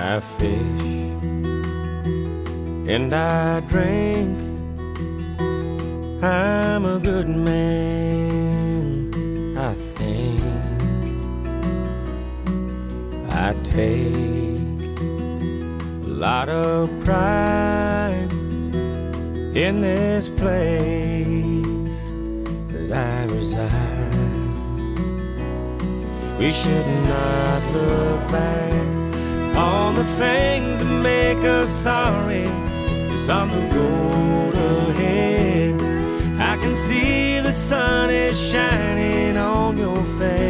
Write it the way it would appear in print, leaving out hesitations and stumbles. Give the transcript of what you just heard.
I fish and I drink. I'm a good man, I think. I take a lot of pride in this place that I reside. We should not look back on the things that make us sorry, 'cause on the road ahead I can see the sun is shining on your face.